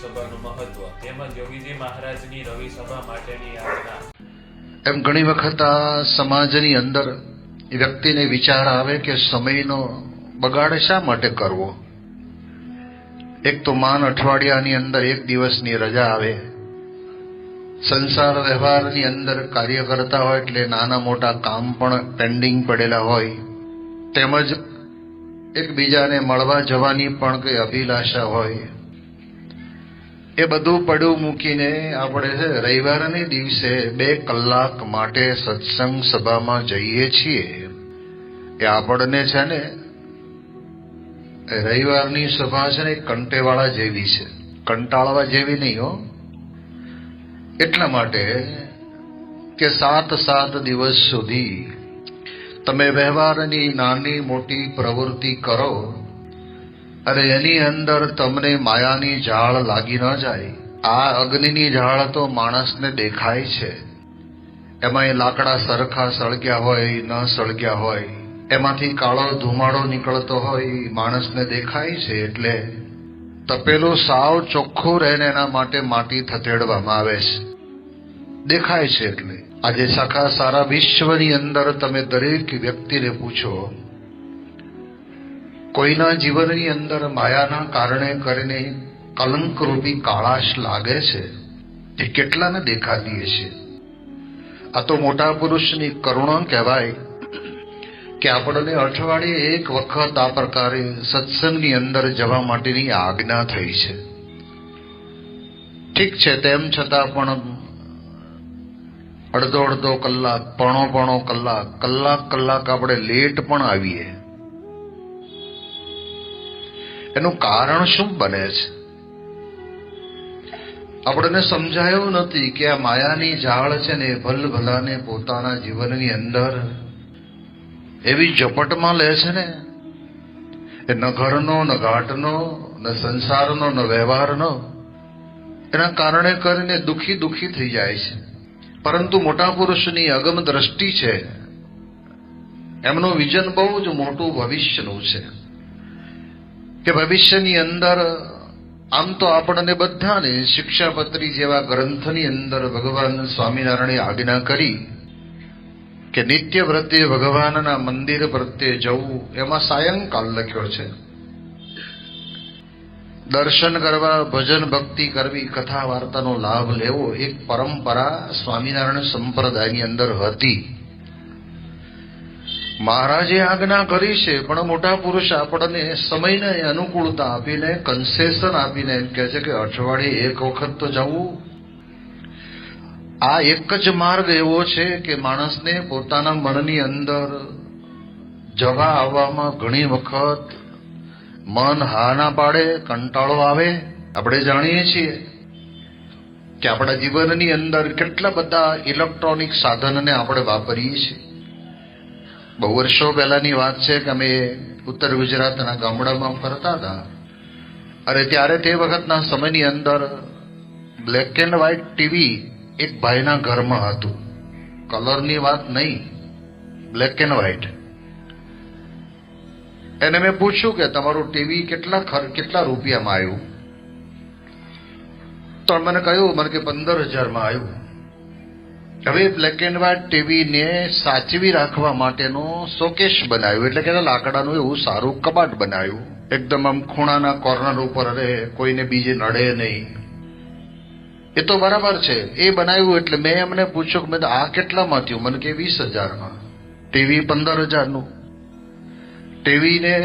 સભાનું મહત્વ તેમજ યોગીજી મહારાજની રવિ સભા માટેની આજ્ઞા. એમ ઘણી વખત આ સમાજની અંદર વ્યક્તિને વિચાર આવે કે સમયનો બગાડ શા માટે કરવો. એક તો માન અઠવાડિયાની અંદર એક દિવસની રજા આવે, સંસાર વ્યવહારની અંદર કાર્ય કરતા હોય એટલે નાના મોટા કામ પણ પેન્ડિંગ પડેલા હોય, તેમજ એકબીજાને મળવા જવાની પણ કઈ અભિલાષા હોય. એ બધું પડ્યું મૂકીને આપણે છે રવિવારના દિવસે 2 કલાક માટે સત્સંગ સભામાં જઈએ છીએ. એ આપણને છે ને રવિવારની સભા છે ને કંટેવાળા જેવી છે, કંટાળવા જેવી નહીં હો. એટલા માટે કે 7 દિવસ સુધી તમે વ્યવહારની નાની મોટી પ્રવૃત્તિ કરો અને એની અંદર તમને માયાની ઝાળ લાગી ન જાય. આ અગ્નિની ઝાળ તો માણસને દેખાય છે, એમાં એ લાકડા સરખા સળગ્યા હોય ન સળગ્યા હોય, એમાંથી કાળો ધુમાડો નીકળતો હોય માણસને દેખાય છે. એટલે તપેલું સાવ ચોખ્ખું રહે ને એના માટે માટી થતેડવામાં આવે છે, દેખાય છે. એટલે આજે સખા સારા વિશ્વની અંદર તમે દરેક વ્યક્તિને પૂછો, કોઈના જીવનની અંદર માયાના કારણે કરીને કલંકરૂપી કાળાશ લાગે છે, એ કેટલાને દેખાતીએ છે. આ તો મોટા પુરુષની કરુણા કહેવાય કે આપણને અઠવાડિયે એક વખત આ પ્રકારે સત્સંગની અંદર જવા માટેની આજ્ઞા થઈ છે. ઠીક છે, તેમ છતાં પણ અડધો કલાક, પોણો કલાક આપણે લેટ પણ આવીએ. એનું કારણ શું બને છે આપણને સમજાયું નથી કે આ માયાની ઝાળ છે ને ભલભલાને પોતાના જીવનની અંદર એવી ઝપટમાં લે છે ને, એ ન ઘરનો ન ઘાટનો ન સંસારનો ન વ્યવહારનો, એના કારણે કરીને દુખી થઈ જાય છે. પરંતુ મોટા પુરુષની અગમ દ્રષ્ટિ છે, એમનું વિઝન બહુ જ મોટું ભવિષ્યનું છે કે ભવિષ્યની અંદર આમ તો આપણને બધાને શિક્ષાપત્રી જેવા ગ્રંથની અંદર ભગવાન સ્વામિનારાયણે આજ્ઞા કરી કે નિત્ય પ્રત્યે ભગવાનના મંદિર પ્રત્યે જવું. એમાં સાયંકાલ લખ્યો છે. દર્શન કરવા, ભજન ભક્તિ કરવી, કથા વાર્તાનો લાભ લેવો, એક પરંપરા સ્વામિનારાયણ સંપ્રદાયની અંદર હતી. મહારાજે આજ્ઞા કરી છે, પણ મોટા પુરુષ આપણને સમયને અનુકૂળતા આપીને, કન્સેશન આપીને કહે છે કે અઠવાડિયે એક વખત તો જવું. આ એક જ માર્ગ એવો છે કે માણસને પોતાના મનની અંદર જવા આવવામાં ઘણી વખત મન હા ના પાડે, કંટાળો આવે. આપણે જાણીએ છીએ કે આપણા જીવનની અંદર કેટલા બધા ઇલેક્ટ્રોનિક સાધનને આપણે વાપરીએ છીએ. બહુ વર્ષો પહેલાની વાત છે કે અમે ઉત્તર ગુજરાતના ગામડામાં ફરતા હતા, અરે ત્યારે તે વખતના સમયની અંદર બ્લેક એન્ડ વ્હાઇટ ટીવી એક ભાઈના ઘરમાં હતું. કલરની વાત નહીં, બ્લેક એન્ડ વ્હાઇટ. એને મેં પૂછ્યું કે તમારું ટીવી કેટલા રૂપિયામાં આવ્યું? તો મને કહ્યું, મને કે 15,000 આવ્યું. હવે બ્લેક એન્ડ વ્હાઇટ ટીવીને સાચવી રાખવા માટેનો શોકેશ બનાવ્યું, એટલે કે લાકડાનું એવું સારું કબાટ બનાવ્યું, એકદમ આમ ખૂણાના કોર્નર ઉપર રહે, કોઈને બીજે નડે નહીં. એ તો બરાબર છે, એ બનાવ્યું. એટલે મેં એમને પૂછ્યું કે આ કેટલામાં થયું? મને કે 20,000માં. ટીવી 15,000નું. ટીવીને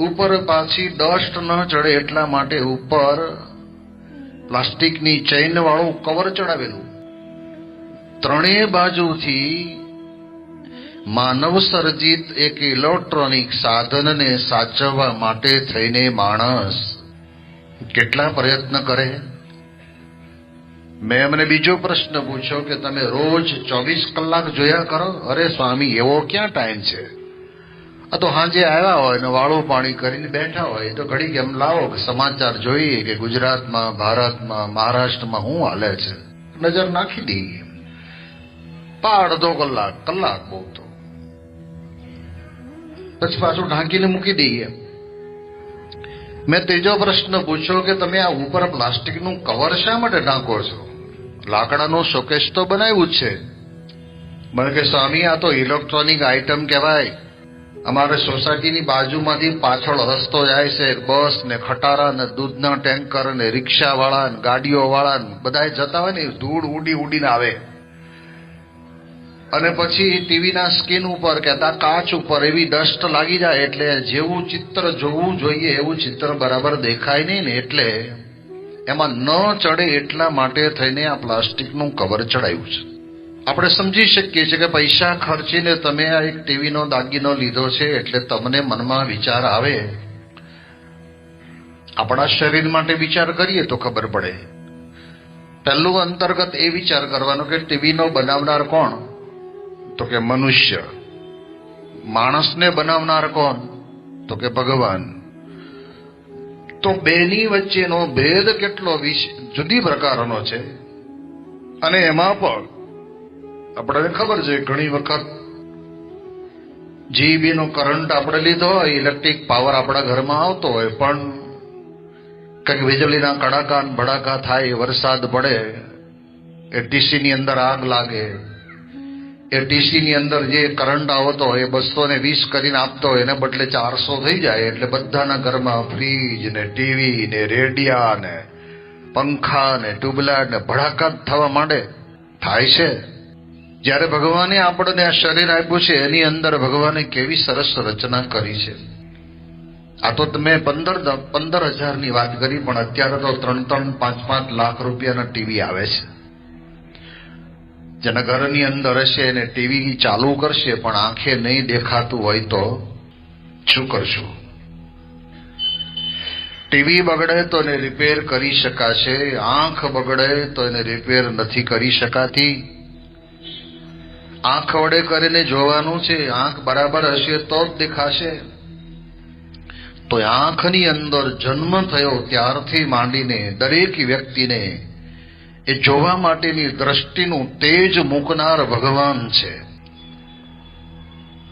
ઉપર પાછી ડસ્ટ ન ચડે એટલા માટે ઉપર પ્લાસ્ટિકની ચેઇન વાળું કવર ચડાવેલું. ત્રણેય બાજુથી માનવ સર્જિત એક ઇલેક્ટ્રોનિક સાધનને સાચવવા માટે થઈને માણસ કેટલા પ્રયત્ન કરે. મેં એમને બીજો પ્રશ્ન પૂછ્યો કે તમે રોજ 24 કલાક જોયા કરો? અરે સ્વામી, એવો ક્યાં ટાઈમ છે? આ તો સાંજે આવ્યા હોય ને વાળું પાણી કરીને બેઠા હોય તો ઘડીક એમ લાવો કે સમાચાર જોઈએ કે ગુજરાતમાં, ભારતમાં, મહારાષ્ટ્રમાં શું હાલે છે, નજર નાખી દઈએ. અડધો કલાક બહુ તો, પછી પાછું ઢાંકીને મૂકી દઈએ. મેં ત્રીજો પ્રશ્ન પૂછ્યો કે તમે આ ઉપર પ્લાસ્ટિકનું કવર શા માટે નાખો છો? લાકડાનું શોકેસ તો બનાવ્યું જ છે. મને કે સ્વામી આ તો ઇલેક્ટ્રોનિક આઇટમ કહેવાય. અમારે સોસાયટીની બાજુમાંથી પાછળ રસ્તો જાય છે, બસ ને ખટારા ને દૂધના ટેન્કર ને રિક્ષાવાળા ને ગાડીઓવાળા ને બધા જતા હોય ને ધૂળ ઉડી ઉડીને આવે અને પછી ટીવીના સ્ક્રીન ઉપર કહેતા કાચ ઉપર એવી ડસ્ટ લાગી જાય એટલે જેવું ચિત્ર જોવું જોઈએ એવું ચિત્ર બરાબર દેખાય નહીં ને એટલે એમાં ન ચડે એટલા માટે થઈને આ પ્લાસ્ટિકનું કવર ચડાયું છે. આપણે સમજી શકીએ છીએ કે પૈસા ખર્ચીને તમે આ એક ટીવીનો દાગીનો લીધો છે એટલે તમને મનમાં વિચાર આવે. આપણા શરીર માટે વિચાર કરીએ તો ખબર પડે. પહેલું અંતર્ગત એ વિચાર કરવાનો કે ટીવીનો બનાવનાર કોણ? તો કે મનુષ્ય. માણસને બનાવનાર કોણ? તો કે ભગવાન. તો બેની વચ્ચેનો ભેદ કેટલો જુદી પ્રકારનો છે. અને એમાં પણ આપણને ખબર છે ઘણી વખત જીબી નો કરંટ આપણે લીધો હોય, ઇલેક્ટ્રિક પાવર આપણા ઘરમાં આવતો હોય, પણ કંઈક વીજળીના કડાકા ભડાકા થાય, વરસાદ પડે, એ ડીસી ની અંદર આગ લાગે, એ ડીસી ની અંદર જે કરંટ આવતો હોય 220 કરીને આપતો હોય એને બદલે 400 થઈ જાય એટલે બધાના ઘરમાં ફ્રીજ ને ટીવી ને રેડિયા ને પંખા ને ટ્યુબલાઇટ ને ભડાકા થવા માંડે. થાય છે. જ્યારે ભગવાને આપણને આ શરીર આપ્યું છે એની અંદર ભગવાને કેવી સરસ રચના કરી છે. આ તો તમે 15,000 ની વાત કરી, પણ અત્યારે તો 3-5 લાખ રૂપિયાના ટીવી આવે છે. જેના ઘરની અંદર હશે એને ટીવી ચાલુ કરશે પણ આંખે નહીં દેખાતું હોય તો શું કરશું? ટીવી બગડે તો એને રિપેર કરી શકાશે, આંખ બગડે તો એને રિપેર નથી કરી શકાતી. આંખ વડે કરીને જોવાનું છે, આંખ બરાબર હશે તો જ દેખાશે. તો આંખની અંદર જન્મ થયો ત્યારથી માંડીને દરેક વ્યક્તિને એ જોવા માટેની દ્રષ્ટિનું તેજ મૂકનાર ભગવાન છે.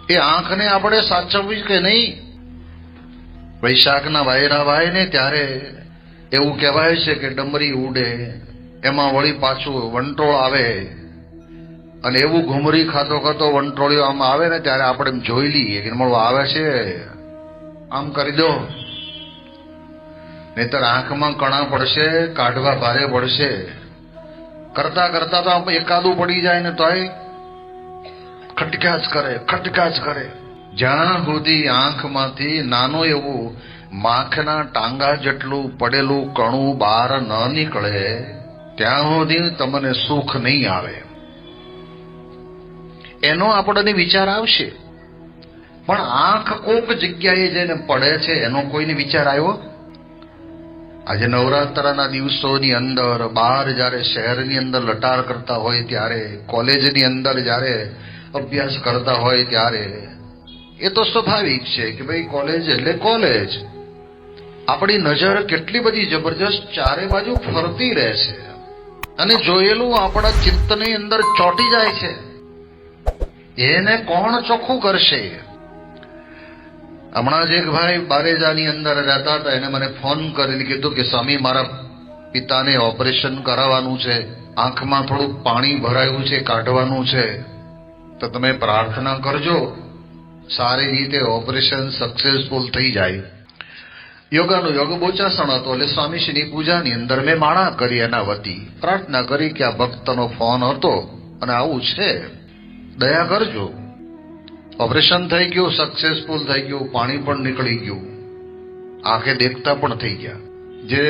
એ આંખને આપણે સાચવવી કે નહીં? વૈશાખના વાયરા વાય ને ત્યારે એવું કહેવાય છે કે ડમરી ઉડે, એમાં વળી પાછું વંટોળ આવે અને એવું ઘુમરી ખાતો ખાતો વંટોળિયો આમ આવે ને ત્યારે આપણે એમ જોઈ લઈએ કે મળવા આવે છે, આમ કરી દો, નહીતર આંખમાં કણા પડશે, કાઢવા ભારે પડશે. કરતા કરતા તો આમ એકાદું પડી જાય ને તોય ખટક્યા જ કરે. જ્યાં સુધી આંખમાંથી નાનું એવું માખના ટાંગા જેટલું પડેલું કણું બહાર ન નીકળે ત્યાં સુધી તમને સુખ નહીં આવે. એનો આપણને વિચાર આવશે. પણ આંખ કોક જગ્યાએ જઈને પડે છે એનો કોઈને વિચાર આવ્યો? આજે નવરાત્રના દિવસોની અંદર બહાર જ્યારે શહેરની અંદર લટાર કરતા હોય ત્યારે, કોલેજની અંદર જ્યારે અભ્યાસ કરતા હોય ત્યારે એ તો સ્વાભાવિક છે કે ભાઈ કોલેજ એટલે કોલેજ. આપણી નજર કેટલી બધી જબરજસ્ત ચારે બાજુ ફરતી રહે છે અને જોયેલું આપણા ચિત્તની અંદર ચોંટી જાય છે. એને કોણ ચોખ્ખું કરશે? હમણાં જ એક ભાઈ બારેજાની અંદર રહેતા હતા, એને મને ફોન કરીને કીધું કે સ્વામી મારા પિતાને ઓપરેશન કરાવવાનું છે, આંખમાં થોડું પાણી ભરાયું છે, કાઢવાનું છે, તો તમે પ્રાર્થના કરજો સારી રીતે ઓપરેશન સક્સેસફુલ થઈ જાય. યોગાનું યોગ બોચાસણ હતો એટલે સ્વામીશ્રીની પૂજાની અંદર મેં માળા કરી, એના વતી પ્રાર્થના કરી કે આ ભક્તનો ફોન હતો અને આવું છે, દયા કરજો. ઓપરેશન થઈ ગયું, સક્સેસફુલ થઈ ગયું, પાણી પણ નીકળી ગયું, આંખે દેખતા પણ થઈ ગયા. જે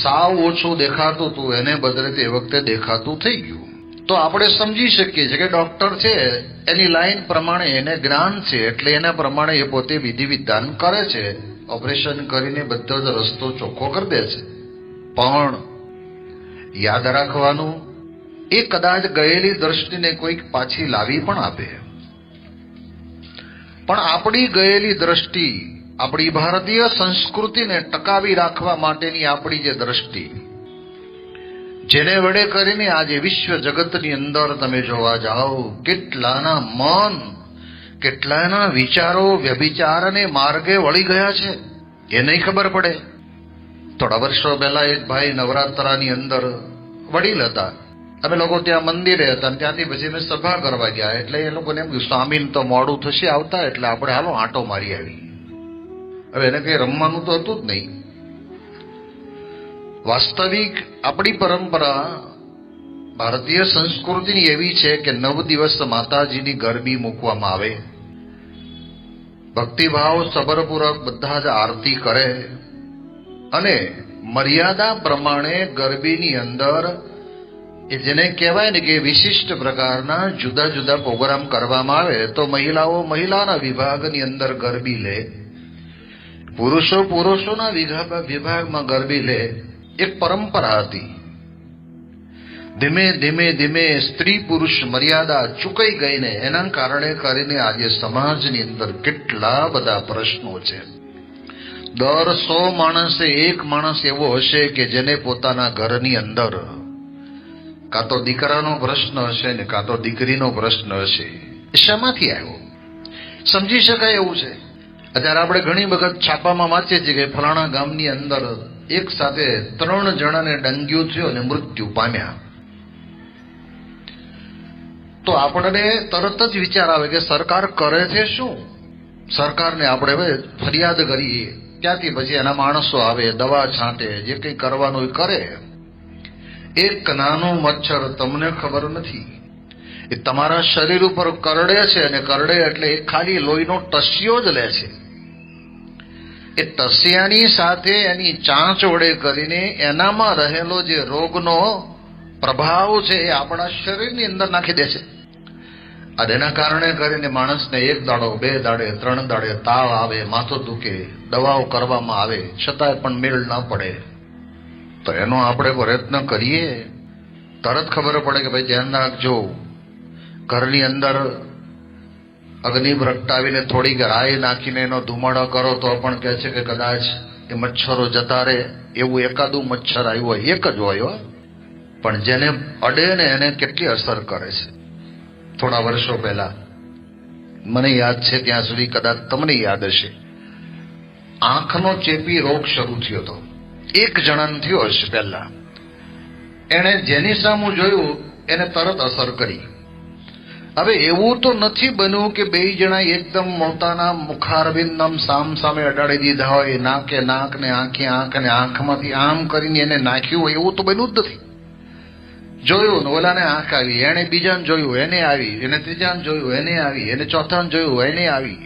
સાવ ઓછું દેખાતું હતું એને બદલે તે વખતે દેખાતું થઈ ગયું. તો આપણે સમજી શકીએ છીએ કે ડોક્ટર છે એની લાઈન પ્રમાણે એને જ્ઞાન છે એટલે એના પ્રમાણે એ પોતે વિધિ વિધાન કરે છે, ઓપરેશન કરીને બધો જ રસ્તો ચોખ્ખો કરી દે છે. પણ યાદ રાખવાનું, એ કદાચ ગયેલી દ્રષ્ટિને કોઈક પાછી લાવી પણ આપે. પણ આપણી ગયેલી દ્રષ્ટિ, આપણી ભારતીય સંસ્કૃતિને ટકાવી રાખવા માટેની આપણી જે દ્રષ્ટિ, જેને વડે કરીને આજે વિશ્વ જગતની અંદર તમે જોવા જાઓ કેટલાના મન, કેટલાના વિચારો વ્યભિચારને માર્ગે વળી ગયા છે. એ નહીં ખબર પડે. થોડા વર્ષો પહેલા એક ભાઈ નવરાત્રાની અંદર વડીલ હતા, અમે લોકો ત્યાં મંદિરે હતા, ત્યાંથી પછી અમે સભા કરવા ગયા. એટલે એ લોકોને એમ કે સ્વામીને તો મોડું થશે આવતા, એટલે આપણે હાલો આંટો મારી આવી. હવે એને કઈ રમવાનું તો હતું જ નહીં. વાસ્તવિક આપણી પરંપરા ભારતીય સંસ્કૃતિની એવી છે કે 9 દિવસ માતાજીની ગરબી મૂકવામાં આવે, ભક્તિભાવ સબરપૂર્વક બધા જ આરતી કરે અને મર્યાદા પ્રમાણે ગરબીની અંદર એ જેને કહેવાય ને કે વિશિષ્ટ પ્રકારના જુદા જુદા પ્રોગ્રામ કરવામાં આવે. તો મહિલાઓ મહિલાના વિભાગની અંદર ગરબી લે, પુરુષો પુરુષોના વિભાગમાં ગરબી લે. એક પરંપરા હતી. ધીમે ધીમે ધીમે સ્ત્રી પુરુષ મર્યાદા ચૂકાઈ ગઈ ને એના કારણે કરીને આજે સમાજની અંદર કેટલા બધા પ્રશ્નો છે. દર 100 માણસે એક માણસ એવો હશે કે જેને પોતાના ઘરની અંદર કાં તો દીકરાનો પ્રશ્ન હશે ને કાં તો દીકરીનો પ્રશ્ન હશે. શામાંથી આવ્યો સમજી શકાય એવું છે. અત્યારે આપણે ઘણી વખત છાપામાં વાંચીએ છીએ કે ફલાણા ગામની અંદર એક સાથે 3 જણાને ડંગ્યુ થયો અને મૃત્યુ પામ્યા. તો આપણને તરત જ વિચાર આવે કે સરકાર કરે છે શું? સરકારને આપણે હવે ફરિયાદ કરીએ, ત્યાંથી પછી એના માણસો આવે, દવા છાંટે, જે કંઈ કરવાનું એ કરે. એક નાનો મચ્છર તમને ખબર નથી, એ તમારા શરીર ઉપર કરડે છે અને કરડે એટલે એ ખાલી લોહીનો ટસ્યો જ લે છે. એ ટસ્યાની સાથે એની ચાંચ વડે કરીને એનામાં રહેલો જે રોગનો પ્રભાવ છે એ આપણા શરીરની અંદર નાખી દે છે. અને એના કારણે કરીને માણસને 1 દાડો 2 દાડે 3 દાડે તાવ આવે, માથું દુખે, દવાઓ કરવામાં આવે, છતાંય પણ મેળ ના પડે. તો એનો આપણે પ્રયત્ન કરીએ, તરત ખબર પડે કે ભાઈ ધ્યાન રાખજો. ઘરની અંદર અગ્નિ પ્રગટાવીને થોડીક રાઈ નાખીને એનો ધુમાડો કરો તો પણ કહે છે કે કદાચ એ મચ્છરો જતા રહે. એવું એકાદું મચ્છર આવ્યું હોય, એક જ હોય, પણ જેને અડે ને એને કેટલી અસર કરે છે. થોડા વર્ષો પહેલા મને યાદ છે ત્યાં સુધી, કદાચ તમને યાદ હશે, આંખનો ચેપી રોગ શરૂ થયો હતો. એક જણાને થયો હશે પહેલા. એને જેની સામું જોયું એને તરત અસર કરી. હવે એવું તો નથી બન્યું કે 2 જણા એકદમ પોતાના મુખારબિંદમ સામ સામે અડાડી દીધા હોય, નાકે નાક ને આંખે આંખ ને આંખમાંથી આમ કરીને એને નાખ્યું હોય, એવું તો બન્યું જ નથી. જોયું ને ઓલાને આંખ આવી, એને બીજાને જોયું એને આવી, એને ત્રીજાને જોયું એને આવી, એને ચોથાને જોયું એને આવી.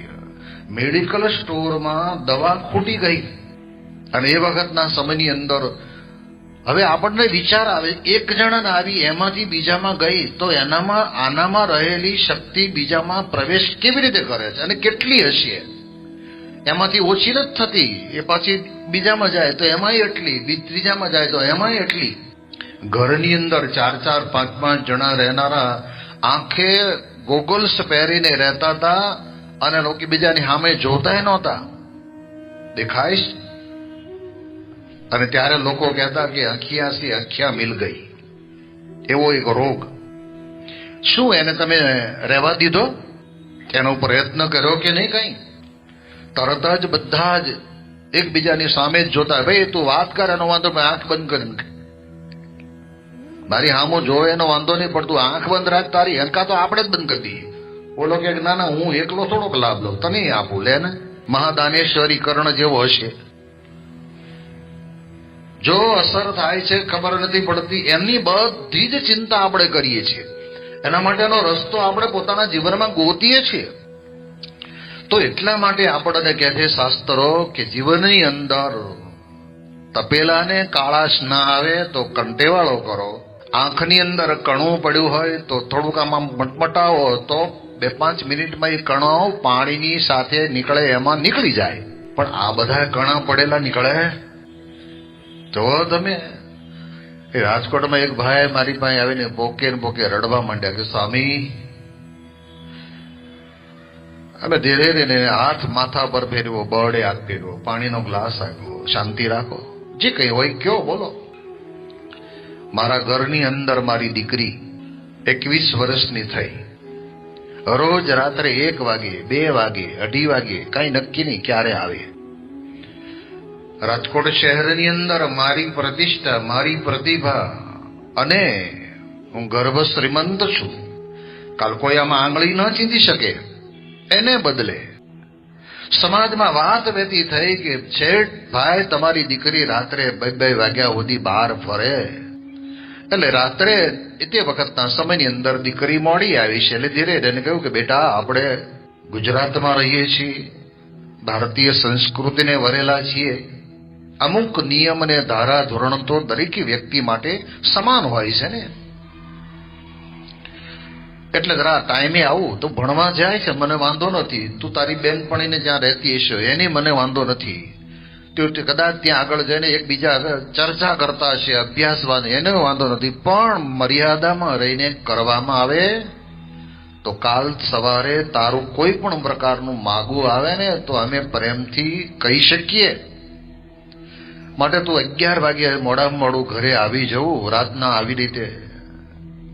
મેડિકલ સ્ટોરમાં દવા ખૂટી ગઈ. અને એ વખતના સમયની અંદર હવે આપણને વિચાર આવે, 1 જણાને આવી એમાંથી બીજામાં ગઈ તો એનામાં આનામાં રહેલી શક્તિ બીજામાં પ્રવેશ કેવી રીતે કરે છે અને કેટલી હશે? એમાંથી ઓછી નથી થતી, એ પાછી બીજામાં જાય તો એમાંય એટલી, ત્રીજામાં જાય તો એમાંય એટલી. ઘરની અંદર 4-4, 5-5 જણા રહેનારા આંખે ગોગલ્સ પહેરીને રહેતા હતા અને લોકો બીજાની સામે જોતા નહોતા. દેખાય? અને ત્યારે લોકો કહેતા કે અખિયા સે અખિયા મિલ ગઈ, એવો એક રોગ. શું એને તમે રહેવા દીધો? એનો પ્રયત્ન કર્યો કે નહીં? કઈ તરત જ બધા જ એકબીજાની સામે જ જોતા, ભાઈ તું વાત કર એનો વાંધો, આંખ બંધ કરીને મારી હામો જોવે એનો વાંધો નહીં, પણ તું આંખ બંધ રાખ તારી. હંકા તો આપણે જ બંધ કરી દઈએ. બોલો કે ના ના હું એકલો થોડોક લાભ લઉં, તને આપું, લે ને. મહાદાનેશ્વરીકરણ જેવો હશે. જો અસર થાય છે ખબર નથી પડતી, એમની બધી જ ચિંતા આપણે કરીએ છીએ. એના માટેનો રસ્તો આપણે પોતાના જીવનમાં ગોતીએ છીએ. તો એટલા માટે આપણને કહે છે શાસ્ત્રો કે જીવનની અંદર તપેલાને કાળાશ ના આવે તો કંટેવાળો કરો. આંખની અંદર કણું પડ્યું હોય તો થોડુંક આમાં મટમટાવો તો 2-5 મિનિટમાં એ કણો પાણીની સાથે નીકળે એમાં નીકળી જાય. પણ આ બધા કણા પડેલા નીકળે? જો તમે એ રાજકોટમાં એક ભાઈ મારી પાસે આવીને પોકે ને પોકે રડવા માંડ્યા કે સ્વામી, અમે ધીરે ધીરે હાથ માથા પર ફેરવો, બળે હાથ ફેરવો, પાણીનો ગ્લાસ આપ્યો, શાંતિ રાખો, જે કઈ હોય કયો બોલો. મારા ઘરની અંદર મારી દીકરી 21 વર્ષની થઈ. રોજ રાત્રે 1 વાગે, 2 વાગે, 2:30 વાગે, કઈ નક્કી નહીં ક્યારે આવે. રાજકોટ શહેરની અંદર મારી પ્રતિષ્ઠા, મારી પ્રતિભા અને હું ગર્ભ શ્રીમંત છું, કાલ કોઈ આમાં આંગળી ન ચીંધી શકે. એને બદલે સમાજમાં વાત વહેતી થઈ કે છેટ ભાઈ તમારી દીકરી રાત્રે 2 વાગ્યા સુધી બહાર ફરે. એટલે રાત્રે તે વખતના સમયની અંદર દીકરી મોડી આવી છે. એટલે ધીરે એને કહ્યું કે બેટા, આપણે ગુજરાતમાં રહીએ છીએ, ભારતીય સંસ્કૃતિને વરેલા છીએ, અમુક નિયમ અને ધારા ધોરણ તો દરેક વ્યક્તિ માટે સમાન હોય છે ને, એટલે જરા ટાઈમે આવું તો ભણવા જાય છે, મને વાંધો નથી. તું તારી બેનપણીને જ્યાં રહેતી હશે એની મને વાંધો નથી. તો કદાચ ત્યાં આગળ જઈને એકબીજા ચર્ચા કરતા હશે, અભ્યાસવાદ, એને વાંધો નથી. પણ મર્યાદામાં રહીને કરવામાં આવે તો કાલ સવારે તારું કોઈ પણ પ્રકારનું માગું આવે ને તો અમે પ્રેમથી કહી શકીએ. માટે તું 11 વાગે મોડામાં મોડું ઘરે આવી જવું, રાતના આવી રીતે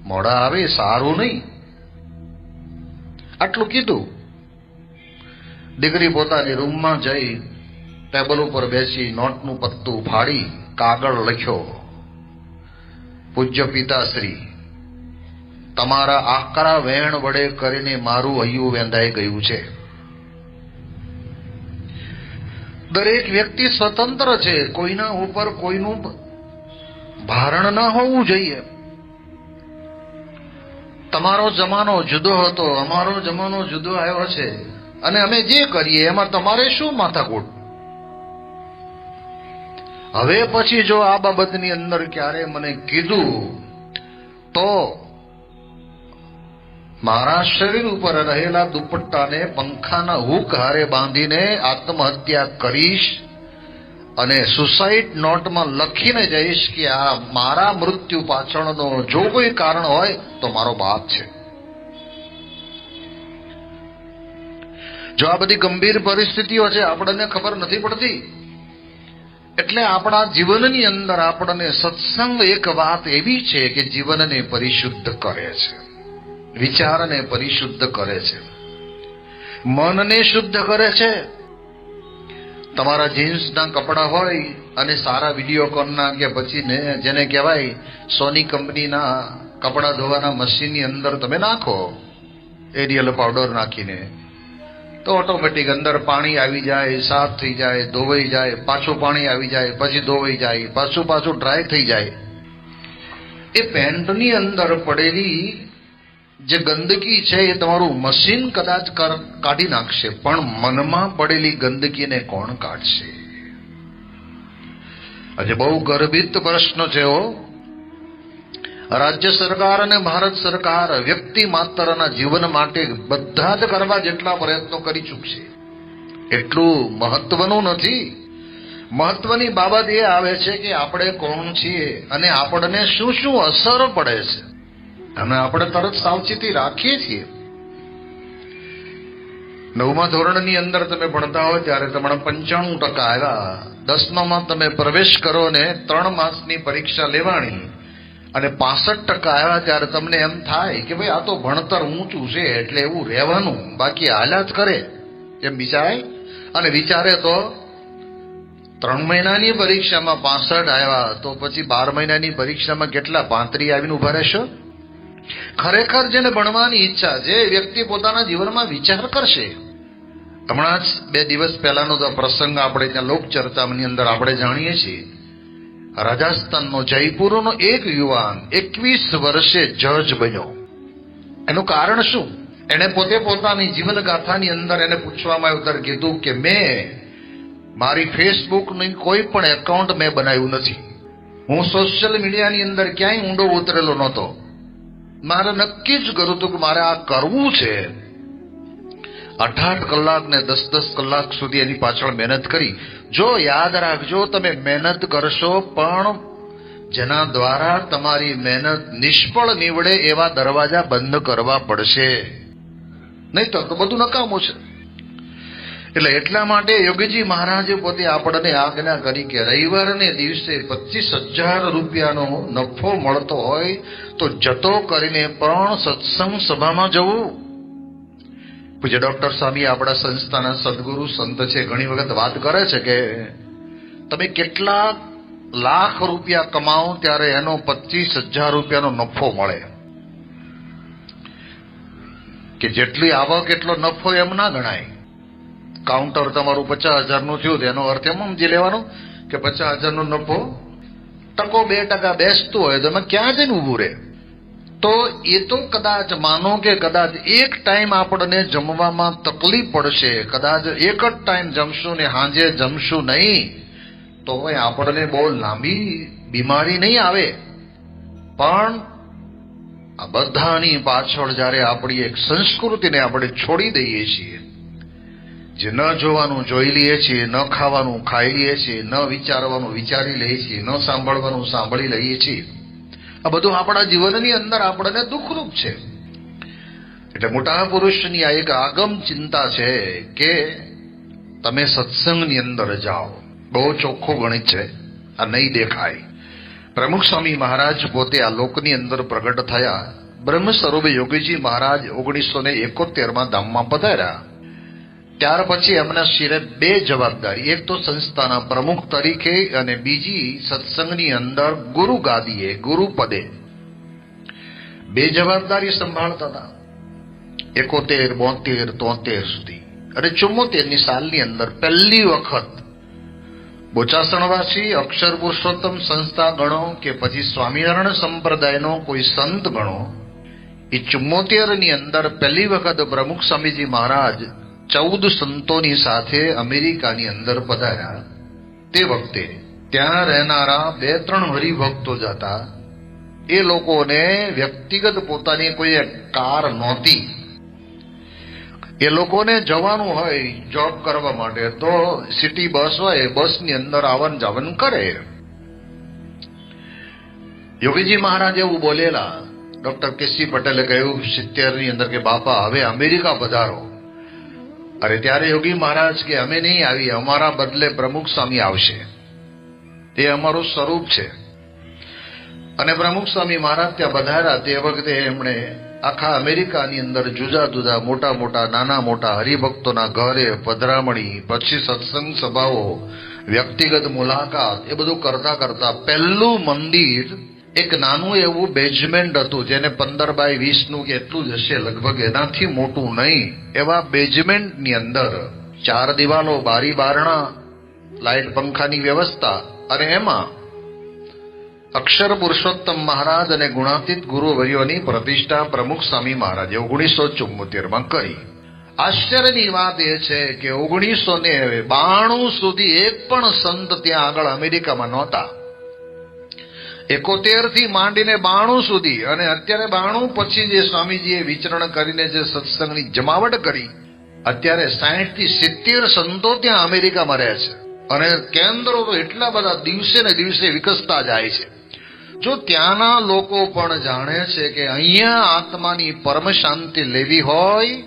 મોડા આવે સારું નહીં. આટલું કીધું. દીકરી પોતાની રૂમમાં જઈ ટેબલ ઉપર બેસી નોટનું પત્તું ફાડી કાગળ લખ્યો, પૂજ્ય પિતાશ્રી, તમારા આકરા વેણ વડે કરીને મારું હૈયું વેંધાઈ ગયું છે. દરેક વ્યક્તિ સ્વતંત્ર છે, કોઈના ઉપર કોઈનું ભારણ ન હોવું જોઈએ. તમારો જમાનો જુદો હતો, અમારો જમાનો જુદો આવ્યો છે, અને અમે જે કરીએ એમાં તમારે શું માથાકૂટ. હવે પછી જો આ બાબતની અંદર ક્યારે મને કીધું તો મારા શરીર ઉપર રહેલા દુપટ્ટાને પંખાના હુક હારે બાંધીને આત્મહત્યા કરીશ અને સુસાઇડ નોટમાં લખીને જઈશ કે આ મારા મૃત્યુ પાછળનો જો કોઈ કારણ હોય તો મારો બાપ છે. જો આ બધી ગંભીર પરિસ્થિતિઓ છે, આપણને ખબર નથી પડતી. એટલે આપણા જીવનની અંદર આપણને સત્સંગ એક વાત એવી છે કે જીવનને પરિશુદ્ધ કરે છે, વિચારને પરિશુદ્ધ કરે છે, મનને શુદ્ધ કરે છે. તમારા જીન્સના કપડા હોય અને સારા વિડીયોકોનના કે પછી જેને કહેવાય સોની કંપનીના કપડા ધોવાના મશીનની અંદર તમે નાખો એરિયલ પાવડર નાખીને, તો ઓટોમેટિક અંદર પાણી આવી જાય, સાફ થઈ જાય, ધોવાઈ જાય, પાછું પાણી આવી જાય, પછી ધોવાઈ જાય, પાછું ડ્રાય થઈ જાય. એ પેન્ટની અંદર પડેલી જે ગંદકી છે એ તમારું મશીન કદાચ કાઢી નાખશે, પણ મનમાં પડેલી ગંદકીને કોણ કાઢશે? આજે બહુ ગર્ભિત પ્રશ્ન છે. રાજ્ય સરકાર અને ભારત સરકાર વ્યક્તિ માત્રના જીવન માટે બધા જ કરવા જેટલા પ્રયત્નો કરી ચૂકશે, એટલું મહત્વનું નથી. મહત્વની બાબત એ આવે છે કે આપણે કોણ છીએ અને આપણને શું શું અસર પડે છે, અને આપણે તરત સાવચેતી રાખીએ છીએ. 9મા ધોરણની અંદર તમે ભણતા હોય ત્યારે તમારા 95% આવ્યા. 10મામાં તમે પ્રવેશ કરો ને 3 માસની પરીક્ષા લેવાની અને 65% આવ્યા ત્યારે તમને એમ થાય કે ભાઈ આ તો ભણતર ઊંચું છે એટલે એવું રહેવાનું, બાકી હાલ્યા જ કરે એમ વિચારે. અને વિચારે તો 3 મહિનાની પરીક્ષામાં 65 આવ્યા તો પછી 12 મહિનાની પરીક્ષામાં કેટલા 35 આવીને ઉભા રહેશો? ખરેખર જેને ભણવાની ઈચ્છા છે એ વ્યક્તિ પોતાના જીવનમાં વિચાર કરશે. હમણાં જ 2 દિવસ પહેલાનો પ્રસંગ આપણે ત્યાં લોકચર્ચાની અંદર આપણે જાણીએ છીએ. રાજસ્થાનનો જયપુરનો એક યુવાન 21 વર્ષે જજ બન્યો. એનું કારણ શું? એને પોતે પોતાની જીવન ગાથાની અંદર એને પૂછવામાં આવ્યું ત્યારે કીધું કે મેં મારી ફેસબુકની કોઈ પણ એકાઉન્ટ મેં બનાવ્યું નથી, હું સોશિયલ મીડિયાની અંદર ક્યાંય ઊંડો ઉતરેલો નહોતો, મારે નક્કી જ કર્યું હતું કે મારે આ કરવું છે. 8-8 કલાક ને 10-10 કલાક સુધી એની પાછળ મહેનત કરી. જો યાદ રાખજો, તમે મહેનત કરશો પણ જેના દ્વારા તમારી મહેનત નિષ્ફળ નીવડે એવા દરવાજા બંધ કરવા પડશે, નહીં તો બધું નકામું છે. એટલે એટલા માટે યોગીજી મહારાજે પોતે આપણને આજ્ઞા કરી કે રવિવારને દિવસે 25,000 રૂપિયાનો નફો મળતો હોય તો જતો કરીને પણ સત્સંગ સભામાં જવું. પૂજ્ય ડોક્ટર સ્વામી આપણા સંસ્થાના સદગુરુ સંત છે, ઘણી વખત વાત કરે છે કે તમે કેટલા લાખ રૂપિયા કમાઓ ત્યારે એનો 25,000 રૂપિયાનો નફો મળે. કે જેટલી આવક એટલો નફો એમ ના ગણાય. કાઉન્ટર તમારું 50,000 નું થયું, એનો અર્થ એમ સમજી લેવાનો કે 50,000 નો નફો 1% બેસતું હોય તો એમાં ક્યાં જઈને ઉભું રહે? તો એ તો કદાચ માનો કે કદાચ એક ટાઈમ આપણને જમવામાં તકલીફ પડશે, કદાચ એક જ ટાઈમ જમશું ને સાંજે જમશું નહીં, તો આપણને બહુ લાંબી બીમારી નહીં આવે. પણ આ બધાની પાછળ જ્યારે આપણી એક સંસ્કૃતિને આપણે છોડી દઈએ છીએ, જે ન જોવાનું જોઈ લઈએ છીએ, ન ખાવાનું ખાઈ લઈએ છીએ, ન વિચારવાનું વિચારી લઈએ છીએ, ન સાંભળવાનું સાંભળી લઈએ છીએ, આ બધું આપણા જીવનની અંદર આપણને દુઃખરૂપ છે. એટલે મોટા પુરુષની આ એક આગમ ચિંતા છે કે તમે સત્સંગની અંદર જાઓ. બહુ ચોખ્ખું ગણિત છે, આ નહીં દેખાય. પ્રમુખ સ્વામી મહારાજ પોતે આ લોકની અંદર પ્રગટ થયા. બ્રહ્મ સ્વરૂપે યોગીજી મહારાજ 1971માં ધામમાં પધાર્યા. ત્યાર પછી એમના શિરે 2 જવાબદારી, એક તો સંસ્થાના પ્રમુખ તરીકે અને બીજી સત્સંગની અંદર ગુરુ ગાદીએ, ગુરુ પદે 2 જવાબદારી સંભાળતા હતા. 71, 72, 73 સુધી. અને 74ની સાલની અંદર પહેલી વખત બોચાસણવાસી અક્ષર પુરુષોત્તમ સંસ્થા ગણો કે પછી સ્વામિનારાયણ સંપ્રદાયનો કોઈ સંત ગણો, એ 74ની અંદર પહેલી વખત પ્રમુખ સ્વામીજી મહારાજ 14 સંતોની સાથે અમેરિકાની અંદર પધાર્યા. તે વખતે ત્યાં રહેનારા 2-3 હરિભક્તો જ હતા. એ લોકોને વ્યક્તિગત પોતાની કોઈ કાર નહોતી. એ લોકોને જવાનું હોય જોબ કરવા માટે તો સિટી બસ હોય, બસની અંદર આવન જાવન કરે. યોગીજી મહારાજ એવું બોલેલા, ડોક્ટર કેસી પટેલે કહ્યું 70ની અંદર કે બાપા હવે અમેરિકા પધારો. અરે ત્યારે યોગી મહારાજ કે અમે નહીં આવીએ, અમારા બદલે પ્રમુખ સ્વામી આવશે, તે અમારું સ્વરૂપ છે. અને પ્રમુખ સ્વામી મહારાજ ત્યાં પધાર્યા. તે વખતે એમણે આખા અમેરિકાની અંદર જુદા જુદા મોટા મોટા નાના મોટા હરિભક્તોના ઘરે પધરામણી, પછી સત્સંગ સભાઓ, વ્યક્તિગત મુલાકાત, એ બધું કરતા કરતા પહેલું મંદિર એક નાનું એવું બેઝમેન્ટ હતું, જેને 15 બાય 20નું કે એટલું જ હશે લગભગ, એનાથી મોટું નહીં, એવા બેઝમેન્ટની અંદર 4 દિવાલો, બારી બારણા, લાઇટ પંખાની વ્યવસ્થા, અને એમાં અક્ષર પુરુષોત્તમ મહારાજ અને ગુણાતીત ગુરુવર્યોની પ્રતિષ્ઠા પ્રમુખ સ્વામી મહારાજે 1974માં કરી. આશ્ચર્યની વાત એ છે કે 1992 સુધી એક પણ સંત ત્યાં આગળ અમેરિકામાં નહોતા. 71 થી માંડીને 92 સુધી, અને અત્યારે 92 પછી જે સ્વામીજીએ વિચરણ કરીને જે સત્સંગની જમાવટ કરી, અત્યારે 60 થી 70 સંતો ત્યાં અમેરિકામાં રહે છે. અને કેન્દ્રો તો એટલા બધા દિવસે ને દિવસે વિકસતા જાય છે. જો ત્યાંના લોકો પણ જાણે છે કે અહીંયા આત્માની પરમ શાંતિ લેવી હોય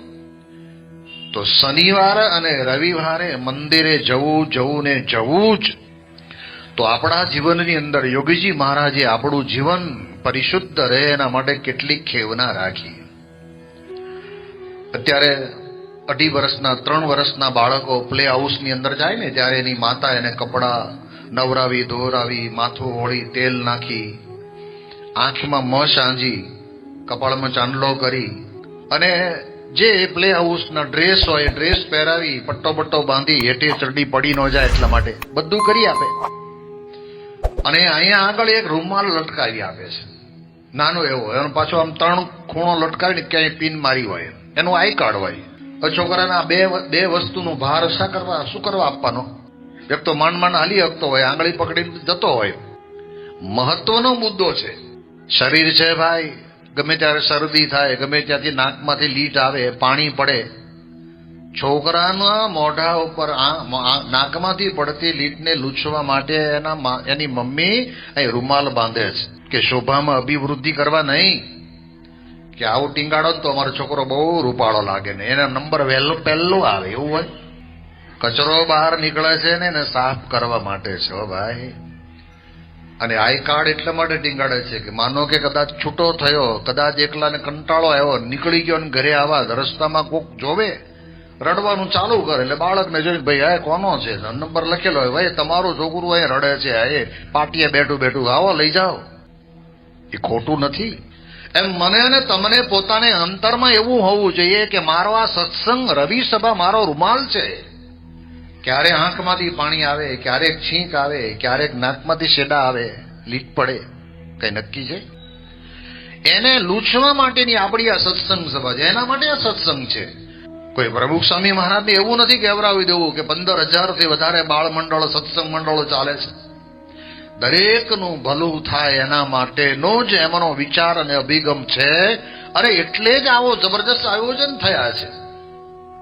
તો શનિવારે અને રવિવારે મંદિરે જવું ને જવું જ. તો આપણા જીવનની અંદર યોગીજી મહારાજે આપણું જીવન પરિશુદ્ધ રહે એના માટે કેટલી ખેવના રાખી. અત્યારે 2.5 વર્ષના 3 વર્ષના બાળકો પ્લે હાઉસની અંદર જાય ને, ત્યારે એની માતા એને કપડા નવરાવી, ધોરાવી, માથું ઓળી, તેલ નાખી, આંખમાં મ સાંજી, કપાળમાં ચાંદલો કરી, અને જે પ્લે હાઉસના ડ્રેસ હોય ડ્રેસ પહેરાવી, પટ્ટો બટ્ટો બાંધી, હેઠે ચરડી પડી ન જાય એટલા માટે બધું કરી આપે. અને અહીંયા આગળ એક રૂમાલ લટકાવી આપે છે, નાનો એવો, એનો પાછો આમ 3 ખૂણો લટકાવીને ક્યાંય પિન મારી હોય, એનું આઈ કાર્ડ હોય. છોકરાના બે વસ્તુનું ભાર શું કરવા આપવાનો? એક તો માંડ હાલી શકતો હોય, આંગળી પકડીને જતો હોય. મહત્વનો મુદ્દો છે. શરીર છે ભાઈ, ગમે ત્યારે શરદી થાય, ગમે ત્યાંથી નાકમાંથી લીટ આવે, પાણી પડે, છોકરાના મોઢા ઉપર નાકમાંથી પડતી લીટને લૂછવા માટે એની મમ્મી અહીં રૂમાલ બાંધે છે કે શોભામાં અભિવૃદ્ધિ કરવા નહીં, કે આવું ટીંગાડો તો અમારો છોકરો બહુ રૂપાળો લાગે ને એના નંબર પહેલો આવે, એવું હોય. કચરો બહાર નીકળે છે ને એને સાફ કરવા માટે છે હો ભાઈ. અને આઈ કાર્ડ એટલા માટે ટીંગાડે છે કે માનો કે કદાચ છૂટો થયો, કદાચ એકલાને કંટાળો આવ્યો, નીકળી ગયો ને ઘરે આવા રસ્તામાં કોક જોવે રડવાનું ચાલુ કરે એટલે બાળકને જોઈને ભાઈ આ કોનો છે નંબર લખેલો હોય ભાઈ તમારું છોકરું અહીં રડે છે એ પાટીએ બેઠું બેઠું આવો લઈ જાઓ. એ ખોટું નથી. એમ મને અને તમને પોતાને અંતરમાં એવું હોવું જોઈએ કે મારો આ સત્સંગ રવિ સભા મારો રૂમાલ છે. ક્યારે આંખમાંથી પાણી આવે, ક્યારેક છીંક આવે, ક્યારેક નાકમાંથી શેડા આવે, લીટ પડે, કઈ નક્કી છે? એને લૂછવા માટેની આપણી આ સત્સંગ સભા છે, એના માટે આ સત્સંગ છે. કોઈ પ્રમુખ સ્વામી મહારાજને એવું નથી કહેવરાવી દેવું કે 15,000 થી વધારે બાળ મંડળો સત્સંગ મંડળો ચાલે છે. દરેકનું ભલું થાય એના માટેનો જ એમનો વિચાર અને અભિગમ છે. અરે એટલે જ આવો જબરજસ્ત આયોજન થયા છે.